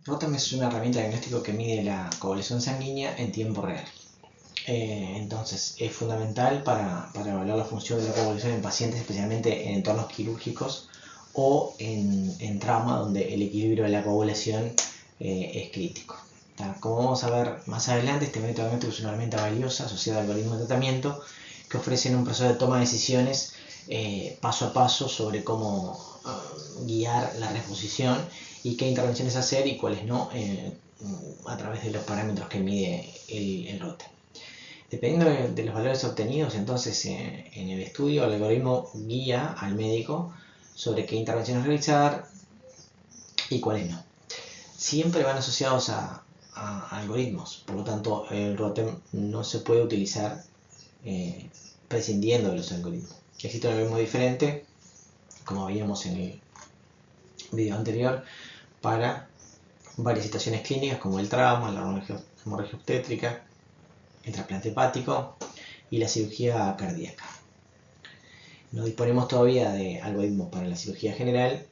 ROTEM es una herramienta de diagnóstico que mide la coagulación sanguínea en tiempo real. Entonces es fundamental para evaluar la función de la coagulación en pacientes, especialmente en entornos quirúrgicos o en trauma, donde el equilibrio de la coagulación es crítico. Como vamos a ver más adelante, este método de diagnóstico es una herramienta valiosa asociada al algoritmo de tratamiento que ofrecen un proceso de toma de decisiones paso a paso sobre cómo guiar la reposición y qué intervenciones hacer y cuáles no a través de los parámetros que mide el ROTEM. Dependiendo de los valores obtenidos, entonces en el estudio el algoritmo guía al médico sobre qué intervenciones realizar y cuáles no. Siempre van asociados a algoritmos, por lo tanto el ROTEM no se puede utilizar prescindiendo de los algoritmos. Existe un algoritmo diferente, como veíamos en el video anterior, para varias situaciones clínicas como el trauma, la hemorragia obstétrica, el trasplante hepático y la cirugía cardíaca. No disponemos todavía de algoritmos para la cirugía general,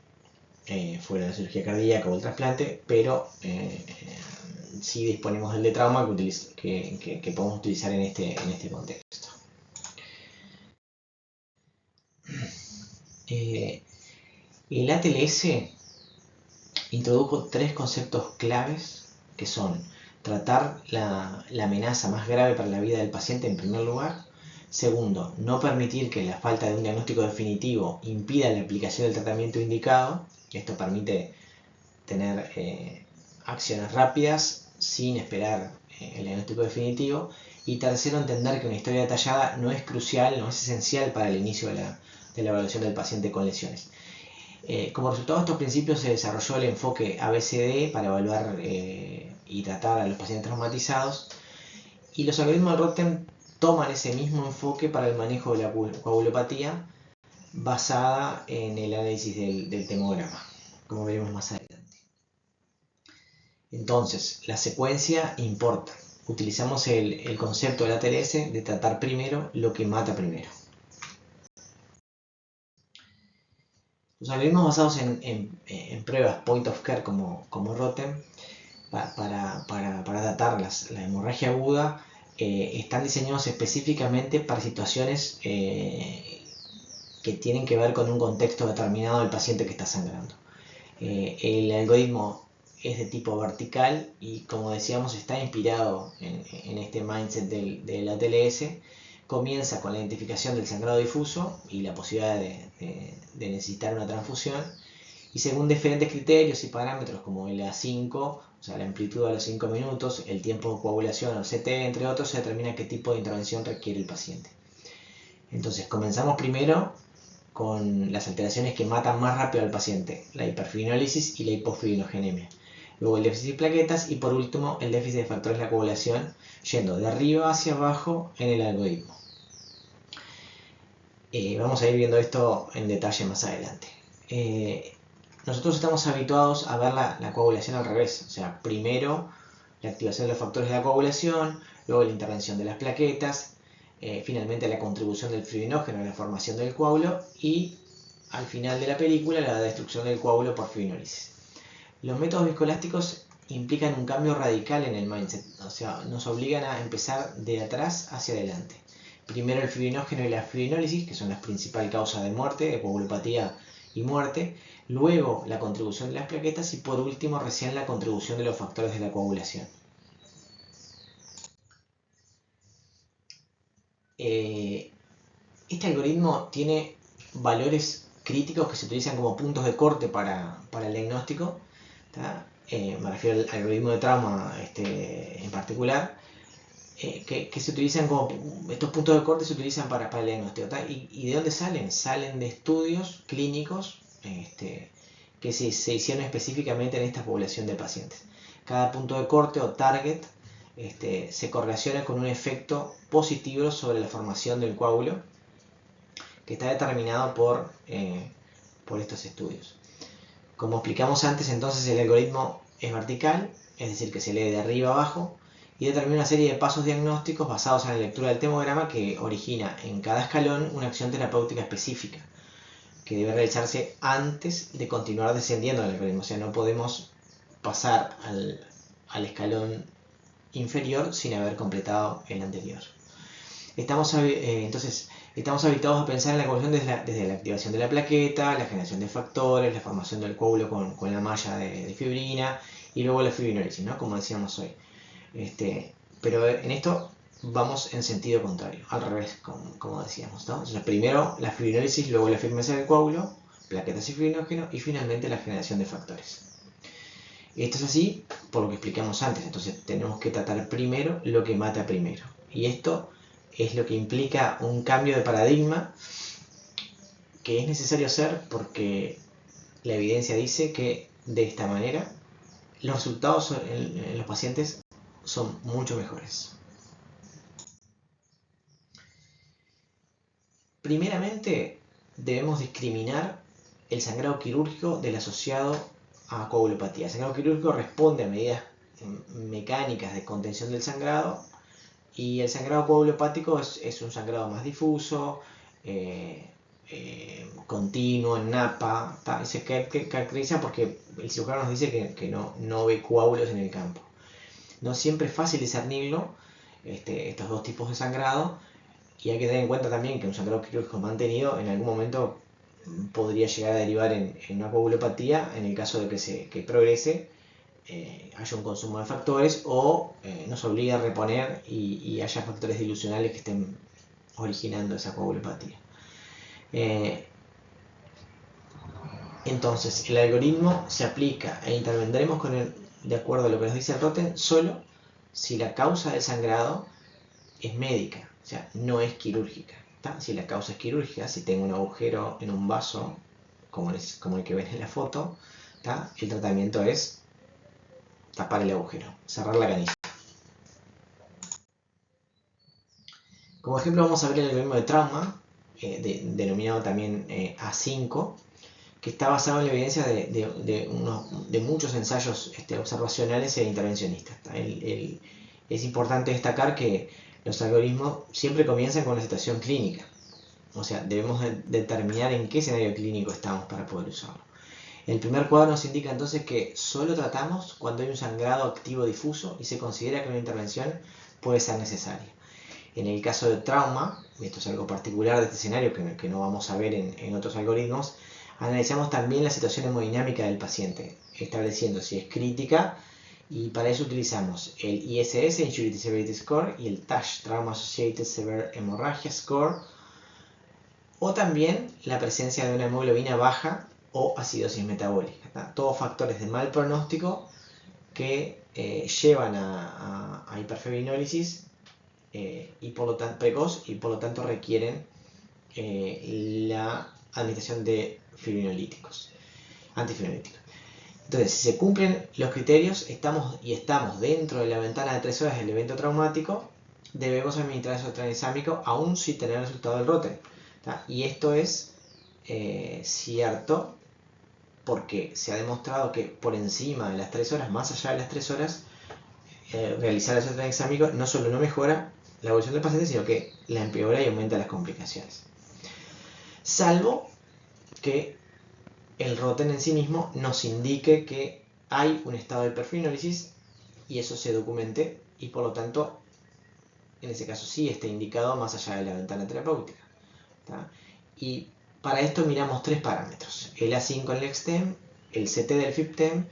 fuera de la cirugía cardíaca o el trasplante, pero sí disponemos del de trauma que podemos utilizar en este contexto. El ATLS introdujo tres conceptos claves que son tratar la amenaza más grave para la vida del paciente en primer lugar. Segundo, no permitir que la falta de un diagnóstico definitivo impida la aplicación del tratamiento indicado. Esto permite tener acciones rápidas sin esperar el diagnóstico definitivo. Y tercero, entender que una historia detallada no es crucial, no es esencial para el inicio de la evaluación del paciente con lesiones. Como resultado de estos principios se desarrolló el enfoque ABCD para evaluar y tratar a los pacientes traumatizados, y los algoritmos de ROTEM toman ese mismo enfoque para el manejo de la coagulopatía basada en el análisis del temograma, como veremos más adelante. Entonces, la secuencia importa. Utilizamos el concepto del ATLS de tratar primero lo que mata primero. Los algoritmos basados en pruebas point of care como ROTEM para tratar la hemorragia aguda están diseñados específicamente para situaciones que tienen que ver con un contexto determinado del paciente que está sangrando. El algoritmo es de tipo vertical y, como decíamos, está inspirado en este mindset del ATLS. Comienza con la identificación del sangrado difuso y la posibilidad de necesitar una transfusión, y según diferentes criterios y parámetros como el A5, o sea, la amplitud a los 5 minutos, el tiempo de coagulación o CT, entre otros, se determina qué tipo de intervención requiere el paciente. Entonces, comenzamos primero con las alteraciones que matan más rápido al paciente, la hiperfibrinolisis y la hipofibrogenemia. Luego el déficit de plaquetas y por último el déficit de factores de la coagulación, yendo de arriba hacia abajo en el algoritmo. Vamos a ir viendo esto en detalle más adelante. Nosotros estamos habituados a ver la coagulación al revés, o sea, primero la activación de los factores de la coagulación, luego la intervención de las plaquetas, finalmente la contribución del fibrinógeno a la formación del coágulo y al final de la película la destrucción del coágulo por fibrinólisis. Los métodos viscoelásticos implican un cambio radical en el mindset, o sea, nos obligan a empezar de atrás hacia adelante. Primero el fibrinógeno y la fibrinólisis, que son las principales causas de muerte, de coagulopatía y muerte, luego la contribución de las plaquetas y por último recién la contribución de los factores de la coagulación. Este algoritmo tiene valores críticos que se utilizan como puntos de corte para el diagnóstico. Me refiero al algoritmo de trauma en particular, que se utilizan como estos puntos de corte se utilizan para el diagnóstico. ¿Y de dónde salen? Salen de estudios clínicos que se hicieron específicamente en esta población de pacientes. Cada punto de corte o target se correlaciona con un efecto positivo sobre la formación del coágulo, que está determinado por estos estudios. Como explicamos antes, entonces el algoritmo es vertical, es decir, que se lee de arriba a abajo, y determina una serie de pasos diagnósticos basados en la lectura del temograma que origina en cada escalón una acción terapéutica específica que debe realizarse antes de continuar descendiendo el algoritmo. O sea, no podemos pasar al escalón inferior sin haber completado el anterior. Entonces, estamos habituados a pensar en la coagulación desde la activación de la plaqueta, la generación de factores, la formación del coágulo con la malla de fibrina y luego la fibrinólisis, ¿no? Como decíamos hoy. Pero en esto vamos en sentido contrario, al revés, como decíamos, ¿no? Entonces, primero la fibrinólisis, luego la firmeza del coágulo, plaquetas y fibrinógeno y finalmente la generación de factores. Esto es así por lo que explicamos antes, entonces tenemos que tratar primero lo que mata primero. Y esto es lo que implica un cambio de paradigma que es necesario hacer porque la evidencia dice que de esta manera los resultados en los pacientes son mucho mejores. Primeramente, debemos discriminar el sangrado quirúrgico del asociado a coagulopatía. El sangrado quirúrgico responde a medidas mecánicas de contención del sangrado y el sangrado coagulopático es un sangrado más difuso, continuo, en napa, y se caracteriza porque el cirujano nos dice que no ve coágulos en el campo. No siempre es fácil discernirlo, estos dos tipos de sangrado, y hay que tener en cuenta también que un sangrado quirúrgico mantenido en algún momento podría llegar a derivar en una coagulopatía en el caso de que progrese, haya un consumo de factores o nos obligue a reponer y haya factores dilucionales que estén originando esa coagulopatía. Entonces, el algoritmo se aplica e intervendremos con él de acuerdo a lo que nos dice el Rotem solo si la causa del sangrado es médica, o sea, no es quirúrgica. ¿Tá? Si la causa es quirúrgica, si tengo un agujero en un vaso, como el que ven en la foto, ¿tá? El tratamiento es tapar el agujero, cerrar la canilla. Como ejemplo vamos a ver el algoritmo de trauma, denominado también A5, que está basado en la evidencia de muchos ensayos observacionales e intervencionistas. Es importante destacar que los algoritmos siempre comienzan con la situación clínica, o sea, debemos determinar en qué escenario clínico estamos para poder usarlo. El primer cuadro nos indica entonces que solo tratamos cuando hay un sangrado activo difuso y se considera que una intervención puede ser necesaria. En el caso de trauma, esto es algo particular de este escenario que no vamos a ver en otros algoritmos, analizamos también la situación hemodinámica del paciente, estableciendo si es crítica, y para eso utilizamos el ISS, Injury Severity Score, y el TASH, Trauma Associated Severe Hemorrhagia Score, o también la presencia de una hemoglobina baja o acidosis metabólica. ¿Tá? Todos factores de mal pronóstico que llevan a hiperfibrinólisis y por lo tanto precoz y por lo tanto requieren la administración de fibrinolíticos, antifibrinolíticos. Entonces, si se cumplen los criterios, estamos dentro de la ventana de 3 horas del evento traumático, debemos administrar el tranexámico aún sin tener el resultado del Rotem. Y esto es cierto porque se ha demostrado que por encima de las 3 horas, más allá de las 3 horas, realizar el tranexámico no solo no mejora la evolución del paciente, sino que la empeora y aumenta las complicaciones. Salvo que el Rotem en sí mismo nos indique que hay un estado de hiperfibrinólisis y eso se documente y por lo tanto en ese caso sí esté indicado más allá de la ventana terapéutica. ¿Tá? Y para esto miramos 3 parámetros: el A5 en el extem, el CT del FIBTEM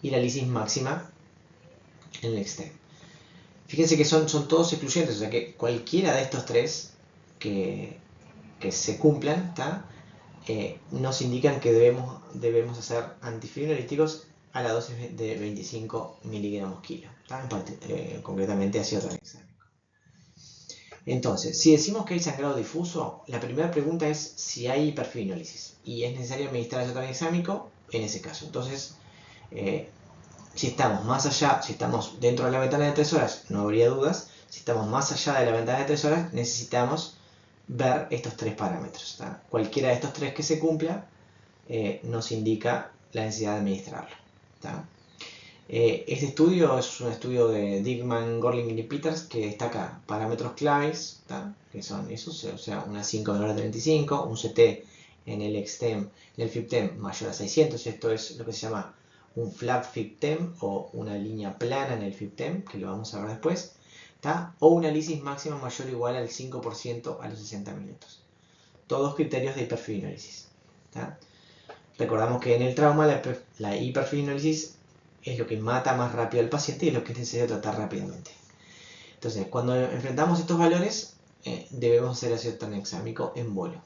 y la lisis máxima en el extem. Fíjense que son todos excluyentes, o sea que cualquiera de estos 3 que se cumplan, nos indican que debemos hacer antifibrinolíticos a la dosis de 25 miligramos kilo, concretamente hacia otro examen. Entonces, si decimos que hay sangrado difuso, la primera pregunta es si hay hiperfibrinólisis y es necesario administrar el tranexámico en ese caso. Entonces, si estamos más allá, si estamos dentro de la ventana de 3 horas, no habría dudas. Si estamos más allá de la ventana de 3 horas, necesitamos ver estos 3 parámetros. ¿Tá? Cualquiera de estos 3 que se cumpla nos indica la necesidad de administrarlo. ¿Tá? Este estudio es un estudio de Dickman, Gorling y Peters que destaca parámetros claves, ¿tá? Que son esos, o sea, una 5 menor a 35, un CT en el extem, en el FIBTEM mayor a 600, esto es lo que se llama un flat FIBTEM o una línea plana en el FIBTEM, que lo vamos a ver después, o una lisis máxima mayor o igual al 5% a los 60 minutos. Todos criterios de hiperfibrinolisis. Recordamos que en el trauma la hiperfibrinolisis es lo que mata más rápido al paciente y es lo que es necesario tratar rápidamente. Entonces, cuando enfrentamos estos valores, debemos hacer ácido tranexámico en bolo.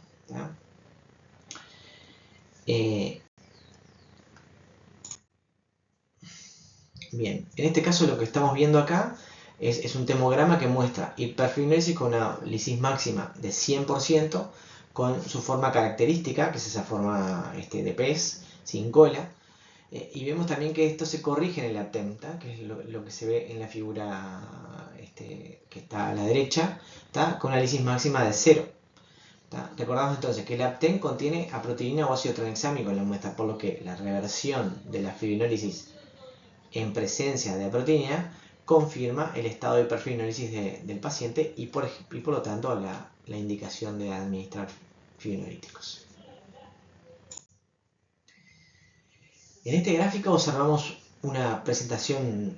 Bien, en este caso lo que estamos viendo acá es un temograma que muestra hiperfibrinolisis con una lisis máxima de 100%, con su forma característica, que es esa forma de pez, sin cola. Y vemos también que esto se corrige en el APTEM, que es lo que se ve en la figura que está a la derecha, con una lisis máxima de 0. Recordamos entonces que el APTEM contiene aproteína o ácido tranexámico en la muestra, por lo que la reversión de la fibrinólisis en presencia de aproteína confirma el estado de hiperfibrinólisis del paciente y por lo tanto la indicación de administrar fibrinolíticos. En este gráfico observamos una representación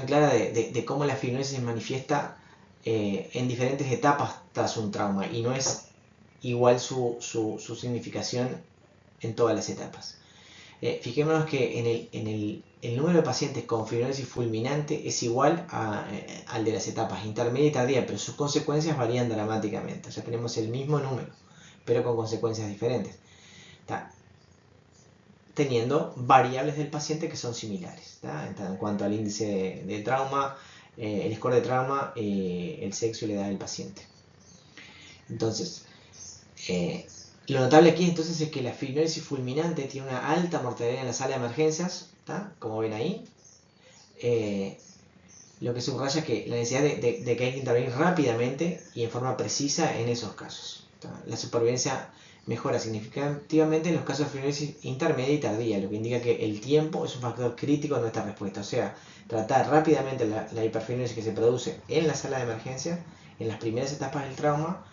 clara de cómo la fibrinólisis se manifiesta en diferentes etapas tras un trauma y no es igual su significación en todas las etapas. Fijémonos que el número de pacientes con fibrinólisis fulminante es igual al de las etapas intermedia y tardía, pero sus consecuencias varían dramáticamente. O sea, tenemos el mismo número, pero con consecuencias diferentes, teniendo variables del paciente que son similares, en cuanto al índice de trauma, el score de trauma, el sexo y la edad del paciente. Entonces, lo notable aquí entonces es que la fibrinólisis fulminante tiene una alta mortalidad en la sala de emergencias, como ven ahí. Lo que subraya que la necesidad de que hay que intervenir rápidamente y en forma precisa en esos casos. La supervivencia mejora significativamente en los casos de fibrinólisis intermedia y tardía, lo que indica que el tiempo es un factor crítico en nuestra respuesta. O sea, tratar rápidamente la hiperfibrinosis que se produce en la sala de emergencia, en las primeras etapas del trauma,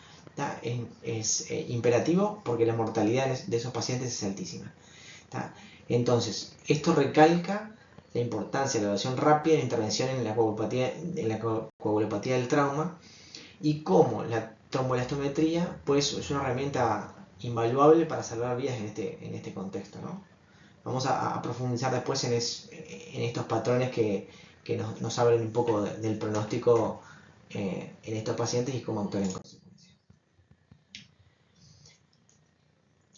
es imperativo porque la mortalidad de esos pacientes es altísima. Entonces, esto recalca la importancia de la evaluación rápida de la intervención en la coagulopatía del trauma y cómo la tromboelastometría pues, es una herramienta invaluable para salvar vidas en este contexto, ¿no? Vamos a profundizar después en estos patrones que nos hablan un poco del pronóstico en estos pacientes y cómo actuar en consecuencia.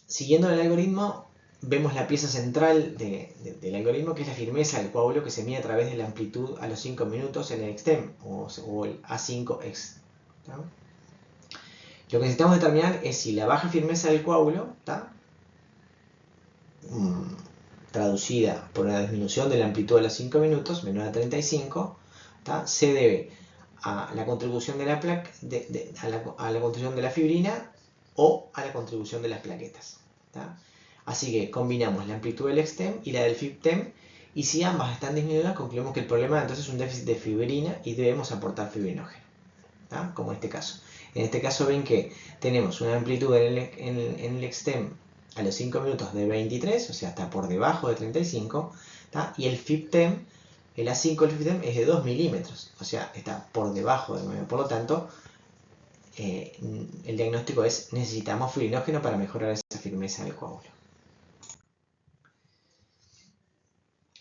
Siguiendo el algoritmo, vemos la pieza central del algoritmo, que es la firmeza del coágulo, que se mide a través de la amplitud a los 5 minutos en el extrem, o el A5X. Lo que necesitamos determinar es si la baja firmeza del coágulo, traducida por una disminución de la amplitud a los 5 minutos, menor a 35, se debe a la contribución de la a la contribución de la fibrina o a la contribución de las plaquetas. Así que combinamos la amplitud del extem y la del FIBTEM, y si ambas están disminuidas, concluimos que el problema entonces es un déficit de fibrina y debemos aportar fibrinógeno, como en este caso. En este caso ven que tenemos una amplitud en el extem a los 5 minutos de 23, o sea, está por debajo de 35, y el FIBTEM, el A5 del FIBTEM es de 2 milímetros, o sea, está por debajo de 9. Por lo tanto, el diagnóstico es: necesitamos fibrinógeno para mejorar esa firmeza del coágulo.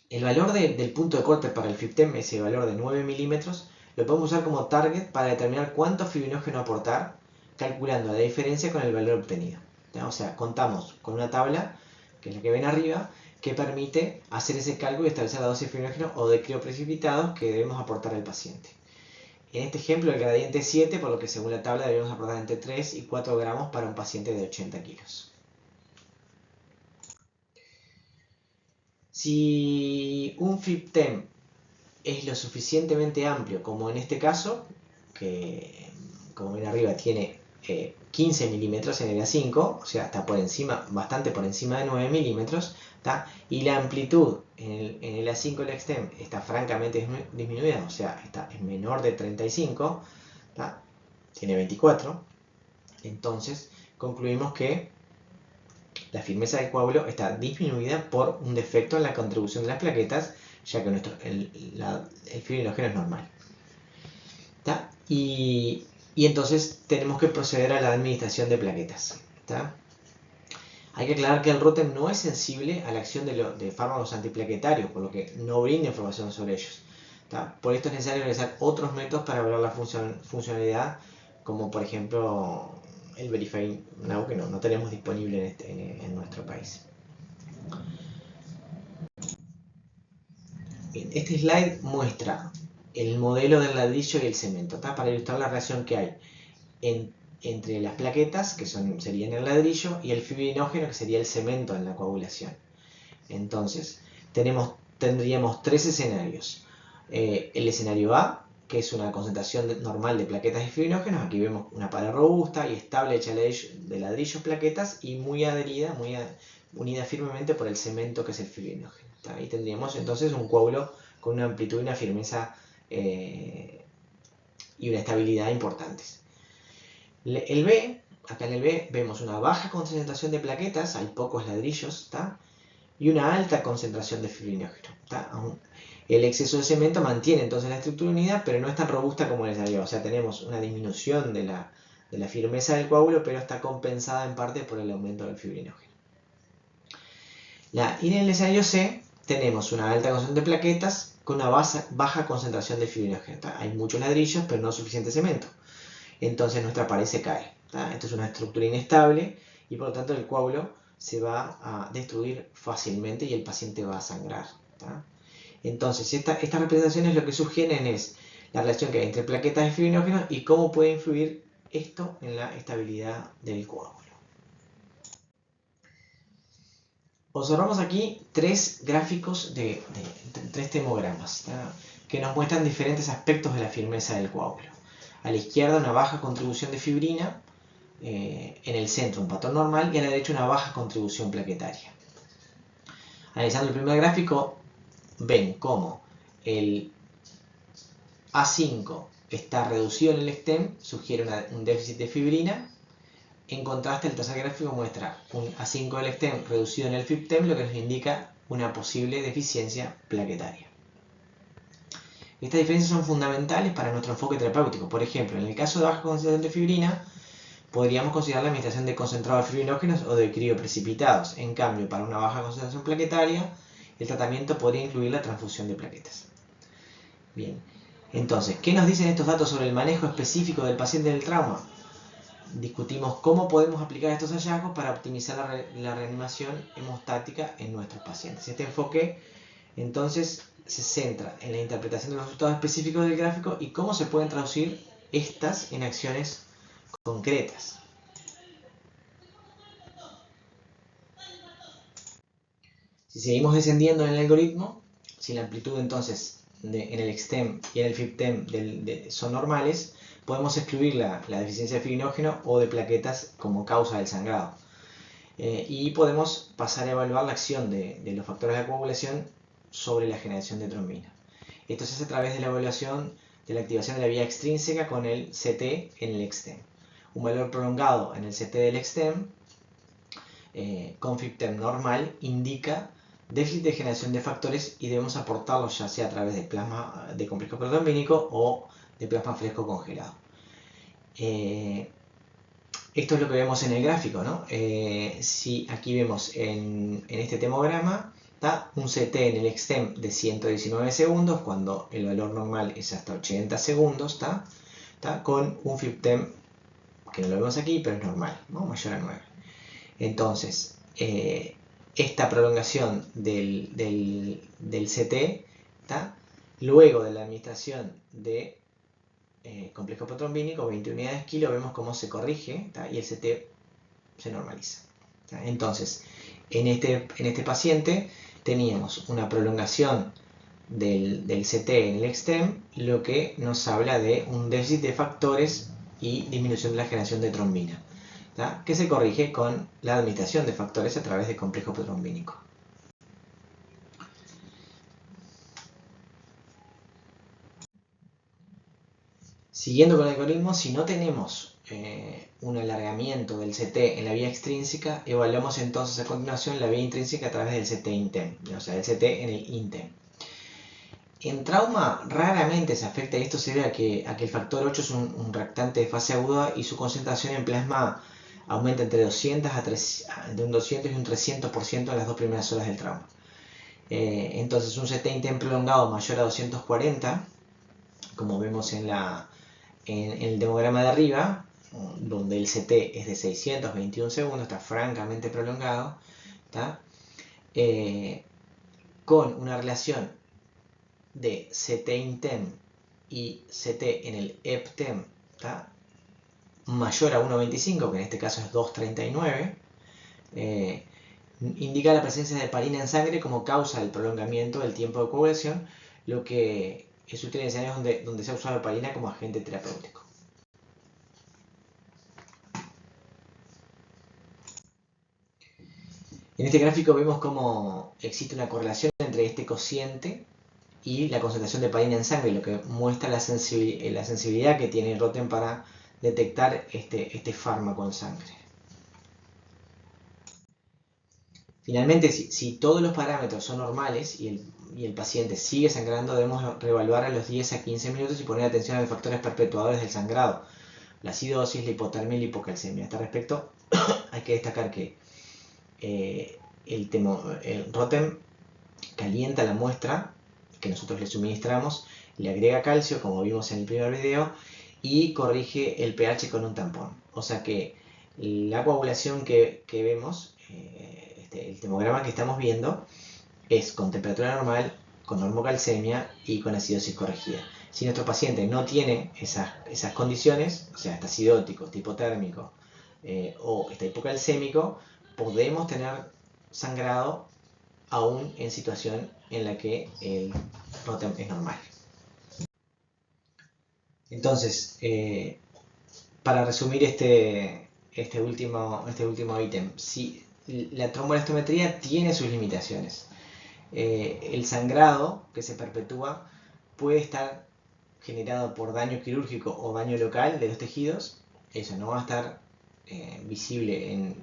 El valor del punto de corte para el FIBTEM, ese valor de 9 milímetros, lo podemos usar como target para determinar cuánto fibrinógeno aportar, calculando la diferencia con el valor obtenido. O sea, contamos con una tabla, que es la que ven arriba, que permite hacer ese cálculo y establecer la dosis de fibrinógeno o de crioprecipitados que debemos aportar al paciente. En este ejemplo el gradiente es 7, por lo que según la tabla debemos aportar entre 3 y 4 gramos para un paciente de 80 kilos. Si un FIBTEM es lo suficientemente amplio, como en este caso, que como ven arriba tiene 15 milímetros en el A5, o sea, está por encima, bastante por encima de 9 milímetros, y la amplitud en el A5 del extem está francamente disminuida, o sea, es menor de 35, tiene 24, entonces concluimos que la firmeza del coágulo está disminuida por un defecto en la contribución de las plaquetas, ya que el fibrinógeno es normal. ¿Tá? Y entonces tenemos que proceder a la administración de plaquetas. ¿Tá? Hay que aclarar que el Rotem no es sensible a la acción de fármacos antiplaquetarios, por lo que no brinda información sobre ellos. ¿Tá? Por esto es necesario realizar otros métodos para evaluar la funcionalidad, como por ejemplo el Verify Now, que no tenemos disponible en nuestro país. Bien, este slide muestra el modelo del ladrillo y el cemento, ¿tá? Para ilustrar la relación que hay entre las plaquetas, que serían el ladrillo, y el fibrinógeno, que sería el cemento en la coagulación. Entonces, tendríamos tres escenarios. El escenario A, que es una concentración normal de plaquetas y fibrinógenos. Aquí vemos una pared robusta y estable hecha de ladrillos, plaquetas y muy adherida, unida firmemente por el cemento, que es el fibrinógeno. Ahí tendríamos entonces un coágulo con una amplitud y una firmeza y una estabilidad importantes. El B, acá en el B vemos una baja concentración de plaquetas, hay pocos ladrillos, ¿tá? Y una alta concentración de fibrinógeno. El exceso de cemento mantiene entonces la estructura unida, pero no es tan robusta como el escenario. O sea, tenemos una disminución de la firmeza del coágulo, pero está compensada en parte por el aumento del fibrinógeno. Y en el escenario C tenemos una alta concentración de plaquetas con una baja concentración de fibrinógeno. Hay muchos ladrillos, pero no suficiente cemento. Entonces nuestra pared se cae. Esto es una estructura inestable y por lo tanto el coágulo se va a destruir fácilmente y el paciente va a sangrar. Entonces estas representaciones lo que sugieren es la relación que hay entre plaquetas y fibrinógenos y cómo puede influir esto en la estabilidad del coágulo. Observamos aquí tres gráficos tres temogramas, que nos muestran diferentes aspectos de la firmeza del coágulo. A la izquierda una baja contribución de fibrina, en el centro un patrón normal y a la derecha una baja contribución plaquetaria. Analizando el primer gráfico, ven cómo el A5 está reducido en el stem, sugiere un déficit de fibrina. En contraste, el tercer gráfico muestra un A5 del stem reducido en el FibTem, lo que nos indica una posible deficiencia plaquetaria. Estas diferencias son fundamentales para nuestro enfoque terapéutico. Por ejemplo, en el caso de baja concentración de fibrina, podríamos considerar la administración de concentrados de fibrinógenos o de crioprecipitados. En cambio, para una baja concentración plaquetaria, el tratamiento podría incluir la transfusión de plaquetas. Bien, entonces, ¿qué nos dicen estos datos sobre el manejo específico del paciente del trauma? Discutimos cómo podemos aplicar estos hallazgos para optimizar la reanimación hemostática en nuestros pacientes. Este enfoque, entonces, se centra en la interpretación de los resultados específicos del gráfico y cómo se pueden traducir estas en acciones concretas. Si seguimos descendiendo en el algoritmo, si la amplitud entonces en el XTEM y en el FibTem son normales, podemos excluir la deficiencia de fibrinógeno o de plaquetas como causa del sangrado. Y podemos pasar a evaluar la acción de los factores de coagulación sobre la generación de trombina. Esto se hace a través de la evaluación de la activación de la vía extrínseca con el CT en el XTEM. Un valor prolongado en el CT del XTEM con FibTem normal indica déficit de generación de factores y debemos aportarlos ya sea a través de plasma de complejo protrombínico o de plasma fresco congelado. Esto es lo que vemos en el gráfico, ¿no? Si aquí vemos en este temograma, un CT en el XTEM de 119 segundos, cuando el valor normal es hasta 80 segundos, con un FibTem, que no lo vemos aquí, pero es normal, ¿no? Mayor a 9. Entonces, esta prolongación del CT, luego de la administración de complejo protrombínico, 20 unidades kilo, vemos cómo se corrige y el CT se normaliza. Entonces, en este paciente teníamos una prolongación del CT en el XTEM, lo que nos habla de un déficit de factores y disminución de la generación de trombina, que se corrige con la administración de factores a través de complejo protrombínico. Siguiendo con el algoritmo, si no tenemos un alargamiento del CT en la vía extrínseca, evaluamos entonces a continuación la vía intrínseca a través del CT INTEM, o sea, el CT en el INTEM. En trauma raramente se afecta, y esto se debe a que el factor 8 es un reactante de fase aguda y su concentración en plasma aumenta entre un 200 y un 300% en las 2 primeras horas del trauma. Entonces un CT INTEM prolongado mayor a 240, como vemos en el demograma de arriba, donde el CT es de 621 segundos, está francamente prolongado, con una relación de CT INTEM y CT en el EPTEM mayor a 1.25, que en este caso es 2.39, indica la presencia de heparina en sangre como causa del prolongamiento del tiempo de coagulación, lo que es útil en escenarios donde se ha usado heparina como agente terapéutico. En este gráfico vemos cómo existe una correlación entre este cociente y la concentración de heparina en sangre, lo que muestra la sensibilidad que tiene Rotem para detectar este fármaco en sangre. Finalmente, si todos los parámetros son normales y el paciente sigue sangrando, debemos reevaluar a los 10 a 15 minutos y poner atención a los factores perpetuadores del sangrado, la acidosis, la hipotermia y la hipocalcemia. A este respecto, hay que destacar que el Rotem calienta la muestra que nosotros le suministramos, le agrega calcio, como vimos en el primer video, y corrige el pH con un tampón. O sea que la coagulación que vemos, el termograma que estamos viendo, es con temperatura normal, con normocalcemia y con acidosis corregida. Si nuestro paciente no tiene esas condiciones, o sea, está acidótico, está hipotérmico o está hipocalcémico, podemos tener sangrado aún en situación en la que el Rotem es normal. Entonces, para resumir este último ítem, si la tromboelastometría tiene sus limitaciones. El sangrado que se perpetúa puede estar generado por daño quirúrgico o daño local de los tejidos. Eso no va a estar visible en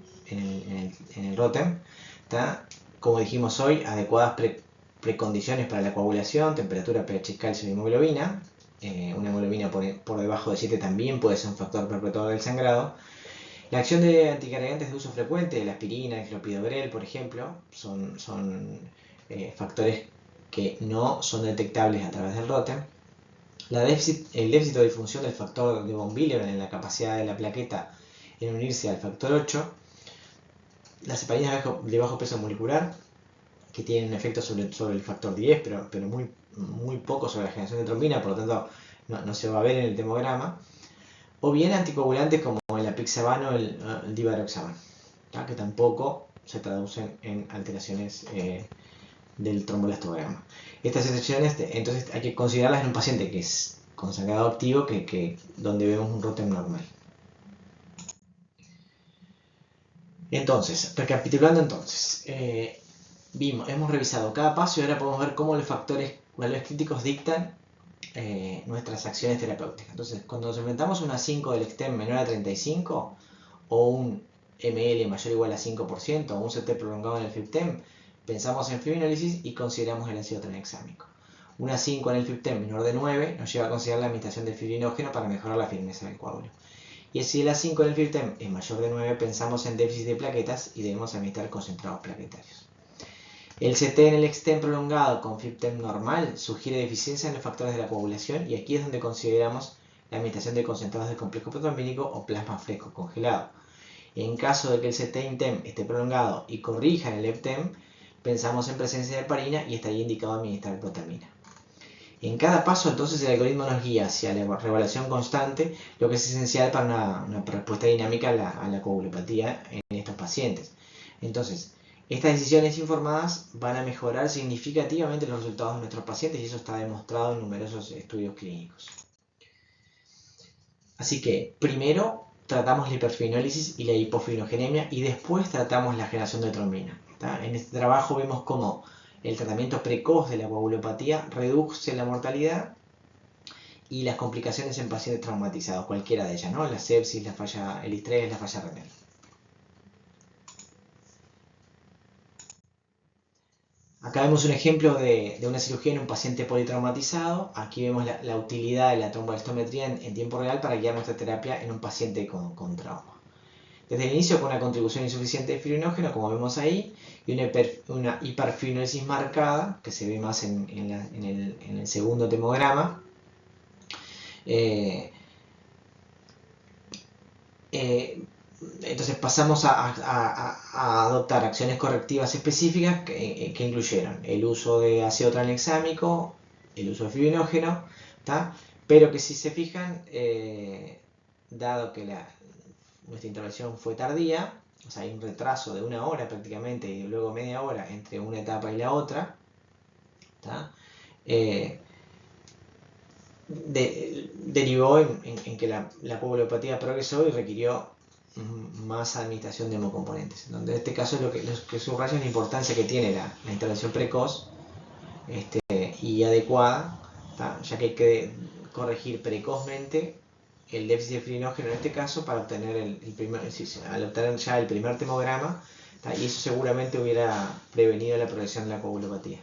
el Rotem. Como dijimos hoy, adecuadas precondiciones para la coagulación, temperatura, pH, calcio y hemoglobina. Una hemoglobina por debajo de 7 también puede ser un factor perpetuador del sangrado. La acción de anticoagulantes de uso frecuente, la aspirina, el clopidogrel, por ejemplo, son factores que no son detectables a través del Rotem. El déficit o disfunción del factor de von Willebrand en la capacidad de la plaqueta en unirse al factor 8. Las heparinas de bajo peso molecular, que tienen un efecto sobre el factor 10, pero muy poco sobre la generación de trombina, por lo tanto no se va a ver en el termograma. O bien anticoagulantes como el apixaban o el divaroxaban, que tampoco se traducen en alteraciones del tromboelastograma. Estas excepciones, entonces, hay que considerarlas en un paciente que es con sangrado activo, donde vemos un Rotem normal. Entonces, recapitulando hemos revisado cada paso y ahora podemos ver cómo los valores críticos dictan nuestras acciones terapéuticas. Entonces, cuando nos enfrentamos a una 5 del extem menor a 35 o un ml mayor o igual a 5% o un CT prolongado en el FIBTEM, pensamos en fibrinólisis y consideramos el ácido tranexámico. Una 5 en el FIBTEM menor de 9 nos lleva a considerar la administración de fibrinógeno para mejorar la firmeza del coágulo. Y si la 5 en el FIBTEM es mayor de 9, pensamos en déficit de plaquetas y debemos administrar concentrados plaquetarios. El CT en el extem prolongado con FIBTEM normal sugiere deficiencia en los factores de la coagulación y aquí es donde consideramos la administración de concentrados de complejo protrombínico o plasma fresco congelado. En caso de que el CT INTEM esté prolongado y corrija en el EPTEM, pensamos en presencia de heparina y estaría indicado administrar protamina. En cada paso, entonces, el algoritmo nos guía hacia la reevaluación constante, lo que es esencial para una respuesta dinámica a la coagulopatía en estos pacientes. Entonces, estas decisiones informadas van a mejorar significativamente los resultados de nuestros pacientes y eso está demostrado en numerosos estudios clínicos. Así que, primero tratamos la hiperfibrinólisis y la hipofibrogenemia y después tratamos la generación de trombina. En este trabajo vemos cómo el tratamiento precoz de la coagulopatía reduce la mortalidad y las complicaciones en pacientes traumatizados, cualquiera de ellas, ¿no? La sepsis, el estrés, la falla renal. Acá vemos un ejemplo de una cirugía en un paciente politraumatizado. Aquí vemos la utilidad de la tromboelastiometría en tiempo real para guiar nuestra terapia en un paciente con trauma. Desde el inicio con una contribución insuficiente de fibrinógeno, como vemos ahí, y una hiperfibrinosis marcada, que se ve más en el segundo tomograma. Entonces pasamos a adoptar acciones correctivas específicas que incluyeron el uso de ácido tranexámico, el uso de fibrinógeno, pero que si se fijan, dado que nuestra intervención fue tardía, o sea, hay un retraso de 1 hora prácticamente y luego media hora entre una etapa y la otra, derivó en que la coagulopatía progresó y requirió más administración de hemocomponentes. Donde en este caso lo que subraya es la importancia que tiene la intervención precoz y adecuada, ya que hay que corregir precozmente el déficit de fibrinógeno en este caso para obtener al obtener ya el primer tomograma, y eso seguramente hubiera prevenido la progresión de la coagulopatía.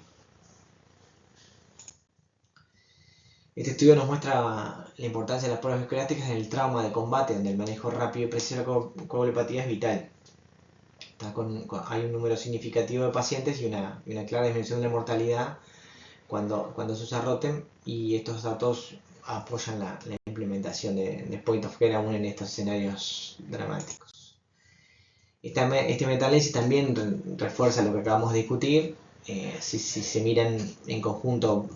Este estudio nos muestra la importancia de las pruebas viscoelásticas en el trauma de combate, donde el manejo rápido y preciso de la coagulopatía es vital. Hay un número significativo de pacientes y una clara disminución de la mortalidad cuando se usa ROTEM, y estos datos apoyan la implementación de point of care aún en estos escenarios dramáticos. Este metaanálisis también refuerza lo que acabamos de discutir. Si se miran en conjunto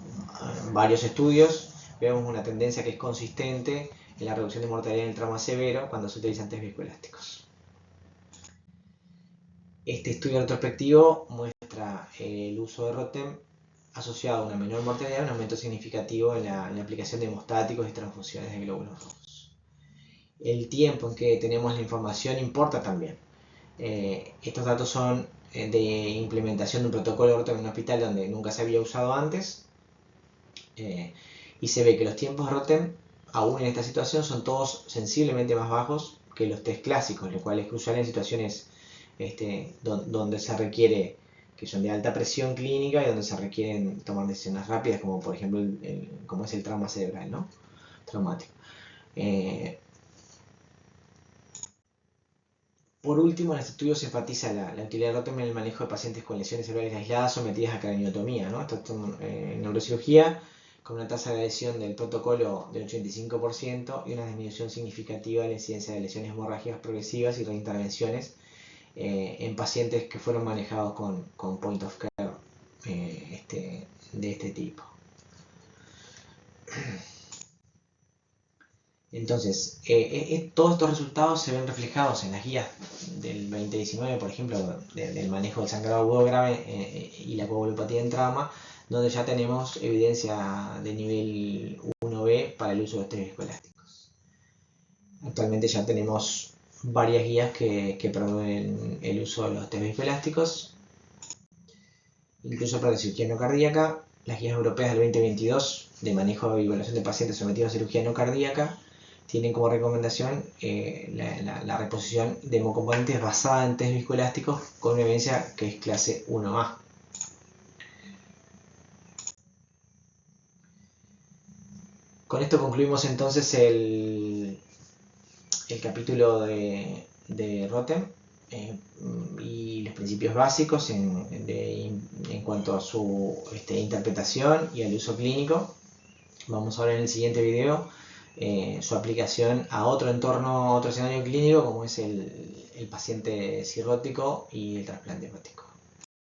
varios estudios, vemos una tendencia que es consistente en la reducción de mortalidad en el trauma severo cuando se utilizan test viscoelásticos. Este estudio retrospectivo muestra el uso de ROTEM asociado a una menor mortalidad y un aumento significativo en la aplicación de hemostáticos y transfusiones de glóbulos rojos. El tiempo en que tenemos la información importa también. Estos datos son de implementación de un protocolo de ROTEM en un hospital donde nunca se había usado antes, y se ve que los tiempos de ROTEM, aún en esta situación, son todos sensiblemente más bajos que los test clásicos, lo cual es crucial en situaciones donde se requiere, que son de alta presión clínica y donde se requieren tomar decisiones rápidas, como por ejemplo como es el trauma cerebral, ¿no? Traumático. Por último, en este estudio se enfatiza la utilidad de ROTEM en el manejo de pacientes con lesiones cerebrales aisladas sometidas a craniotomía, ¿no? Esto en neurocirugía, con una tasa de adhesión del protocolo del 85% y una disminución significativa de la incidencia de lesiones hemorrágicas progresivas y reintervenciones en pacientes que fueron manejados con point of care de este tipo. Entonces, todos estos resultados se ven reflejados en las guías del 2019, por ejemplo, del manejo del sangrado agudo grave y la coagulopatía en trauma, donde ya tenemos evidencia de nivel 1B para el uso de los test viscoelásticos. Actualmente ya tenemos varias guías que promueven el uso de los test viscoelásticos, incluso para la cirugía no cardíaca. Las guías europeas del 2022 de manejo y evaluación de pacientes sometidos a cirugía no cardíaca tienen como recomendación la reposición de hemocomponentes basada en test viscoelásticos con una evidencia que es clase 1A. Con esto concluimos entonces el capítulo de ROTEM y los principios básicos en cuanto a su interpretación y al uso clínico. Vamos ahora en el siguiente video su aplicación a otro entorno, a otro escenario clínico como es el paciente cirrótico y el trasplante hepático.